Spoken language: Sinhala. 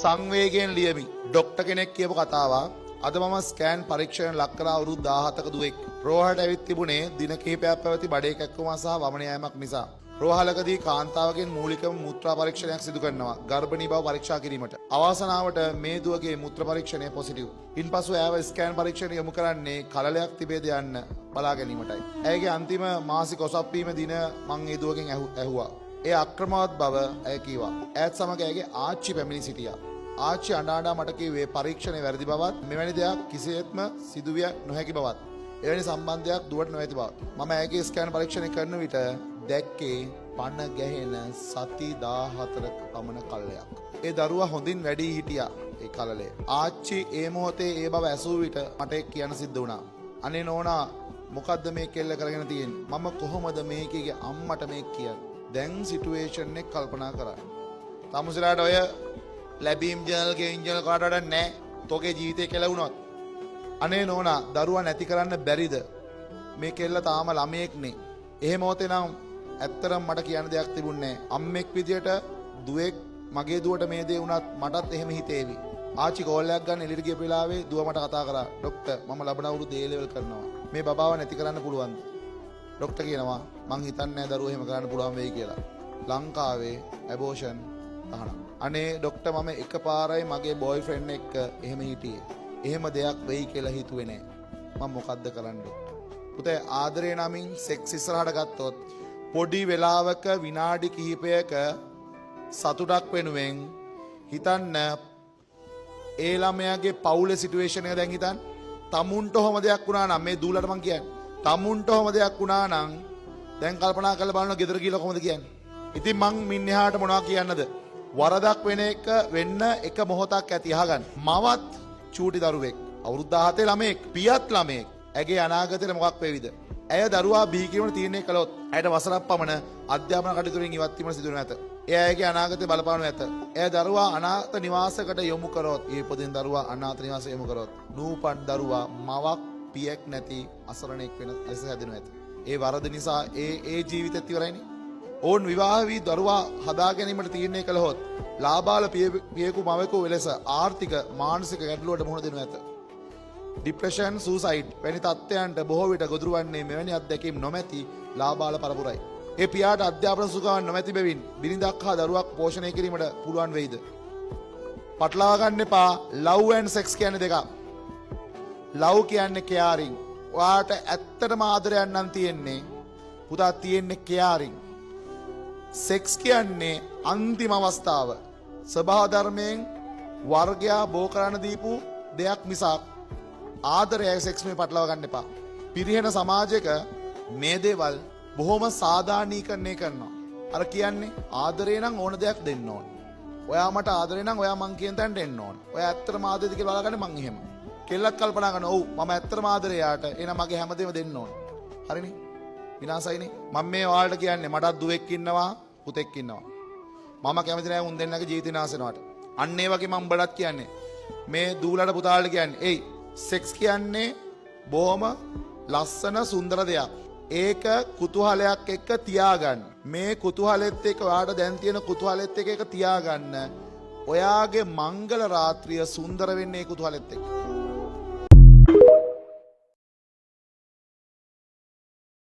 සංවේගයෙන් ලියමි. ඩොක්ටර් කෙනෙක් කියපු කතාවක්. අද මම ස්කෑන් පරීක්ෂණ ලක් කර අවුරුදු 17ක දුවෙක්. රෝහලට ඇවිත් තිබුණේ දින කිහිපයක් පැවති බඩේ කැක්කුම සහ වමන යාමක් නිසා. රෝහලකදී කාන්තාවගෙන් මූලිකම මුත්‍රා පරීක්ෂණයක් සිදු කරනවා ගර්භණී බව පරීක්ෂා කිරීමට. අවාසනාවට මේ දුවගේ මුත්‍රා පරීක්ෂණය පොසිටිව්. ඉන්පසු ඇයව ස්කෑන් පරීක්ෂණ යොමු කරන්නේ කලලයක් තිබේද යන්න බලා ගැනීමටයි. ඇයගේ අන්තිම මාසික ඔසප්පීම දින මං ඒ දුවගෙන් ඇහුවා. ඒ අක්‍රමවත් බව ඇය කීවා. ඇයත් සමග ඇයගේ ආච්චි පැමිණි සිටියා. ආච්චි අඬා මට කිව්වේ පරීක්ෂණය වැරදි බවත් මෙවැනි දෙයක් කිසිසේත්ම සිදුවිය නොහැකි බවත් එවැනි සම්බන්ධයක් දුවට නොඇති බවත්. මම ඇයගේ ස්කෑන් පරීක්ෂණය කරන විට දැක්කේ පණ ගැහෙන සති 14ක පමණ කල්ලයක්. ඒ දරුවා හොඳින් වැඩි හිටියා ඒ කලලේ. ආච්චි ඒ මොහොතේ ඒ බව ඇසූ විට මට කියන්න සිද්ධ වුණා. අනේ නෝනා මොකද්ද මේ කෙල්ල කරගෙන තියෙන්නේ? මම කොහොමද මේකේ අම්මට මේක කියන්නේ? දැන් සිටුේෂන් එක කල්පනා කරන්න. තමුසලාට ඔය ලැබීම් ජර්නල් ගේම් ජර්නල් කාටවත් නැහැ. තෝගේ ජීවිතේ කෙලවුණොත්. අනේ නෝනා දරුවා නැති කරන්න බැරිද? මේ කෙල්ල තාම ළමයෙක්නේ. එහෙම මොතේ නම් ඇත්තරම් මට කියන්න දෙයක් තිබුණේ නැහැ. අම්මෙක් විදියට දුවෙක් මගේ දුවට මේ දේ වුණත් මටත් එහෙම හිතේවි. ආච්චි කෝල් එකක් ගන්න එළියට ගිය වෙලාවේ දුව මට කතා කරා. ડોක්ටර් මම ලබන අවුරුදු A level කරනවා. මේ බබාව නැති කරන්න පුළුවන්ද? ડોක්ටර් කියනවා මං හිතන්නේ නැහැ දරුවෝ එහෙම කරන්න පුළුවන් වෙයි කියලා. ලංකාවේ ඇබෝෂන් තහනම්. අනේ ડોක්ටර් මම එකපාරයි මගේ බොයිෆ්‍රෙන්ඩ් එක්ක එහෙම හිටියේ. එහෙම දෙයක් වෙයි කියලා හිතුවේ නැහැ. මම මොකද්ද කරන්නේ? පුතේ ආදරේ නමින් සෙක්ස් ඉස්සරහට ගත්තොත් පොඩි වෙලාවක විනාඩි කිහිපයක සතුටක් වෙනුවෙන් හිතන්න ඒ ළමයාගේ පවුලේ සිටුේෂන් එක දැන් හිතන්න. තමුන්ට ඔහොම දෙයක් වුණා නම් මේ දූලට මං කියන්නේ. තමුන්ට ඔහොම දෙයක් වුණා නම් දැන් කල්පනා කරලා බලන්න ගෙදර ගිහලා කොහොමද කියන්නේ? ඉතින් මං මින් එහාට මොනවා කියන්නද? වරදක් වෙන එක වෙන්න එක මොහොතක් ඇති අහගන්න. මවත් චූටි දරුවෙක් අවුරුදු 17 ළමයෙක් පියත් ළමයෙක්. ඇගේ අනාගතේ මොකක් වේවිද? ඇය දරුවා බිහි කිරීමට තීරණය කළොත් ඇයට වසරක් පමණ අධ්‍යාපන කටයුතු වලින් ඉවත් වීමට සිදු වෙනු ඇත. එය ඇයගේ අනාගතේ බලපානු ඇත. ඇය දරුවා අනාථ නිවාසයකට යොමු කරොත්, ඒ පොදින් දරුවා අනාථ නිවාසයට යොමු කරොත්, නූපන් දරුවා මවක් පියෙක් නැති අසරණෙක් වෙන ලෙස හැදෙනු ඇත. ඒ වරද නිසා ඒ ජීවිතෙත් ඉවරයිනේ. ඔවුන් විවාහ වී දරුවා හදා ගැනීමට තීරණය කළහොත් ලාබාල පියෙකු මවෙකු ලෙස ආර්ථික මානසික ගැටලුවට මුහුණ දෙනු ඇත. ડિප්‍රෙෂන් සූසයිඩ් වැනි තත්ත්වයන්ට බොහෝ විට ගොදුරු වන්නේ මෙවැනි අත්දැකීම් නොමැති ලාබාල පරපුරයි. ඒ පියාට අධ්‍යාපන සුඛාවන් නොමැති බැවින් බිරිඳක් හා දරුවක් පෝෂණය කිරීමට පුළුවන් වෙයිද? පටලවා ගන්න එපා. ලව් ඇන්ඩ් සෙක්ස් කියන්නේ දෙකක්. ලව් කියන්නේ කෙයාරින්. ඔයාට ඇත්තටම ආදරයක් නම් තියෙන්නේ පුතා තියෙන්නේ කෙයාරින්. සෙක්ස් කියන්නේ අන්තිම අවස්ථාව. ස්වභාව ධර්මයෙන් වර්ගයා බෝ කරන්න දීපු දෙයක් මිසක් ආදරයයි සෙක්ස් මේ පටලවා ගන්න එපා. පිරිහෙන සමාජයක මේ දේවල් බොහොම සාධාරණීකරණය කරනවා. අර කියන්නේ ආදරේ නම් ඕන දෙයක් දෙන්න ඕන. ඔයා මට ආදරේ නම් ඔයා මං කියන තැනට එන්න ඕන. ඔයා ඇත්තටම ආදරේද කියලා බලාගන්න මං එහෙම. කෙල්ලක් කල්පනා කරනවා ඔව් මම ඇත්තටම ආදරේ යාට. එහෙනම් මගේ හැමදේම දෙන්න ඕන. හරිනේ? විනාසයිනේ. මම මේ ඔයාලට කියන්නේ මටත් දුවෙක් ඉන්නවා පුතෙක් ඉන්නවා. මම කැමති නැහැ උන් දෙන්නගේ ජීවිත විනාශ වෙනවට. අන්න ඒ වගේ මම උඹලට කියන්නේ මේ දූලට පුතාලට කියන්නේ එයි සෙක්ස් කියන්නේ බොහොම ලස්සන සුන්දර දෙයක්. ඒක කුතුහලයක් එක්ක තියාගන්න. මේ කුතුහලෙත් එක්ක ඔයාට දැන් තියෙන කුතුහලෙත් එක්ක ඒක තියාගන්න. ඔයාගේ මංගල රාත්‍රිය සුන්දර වෙන්නේ කුතුහලෙත් එක්ක.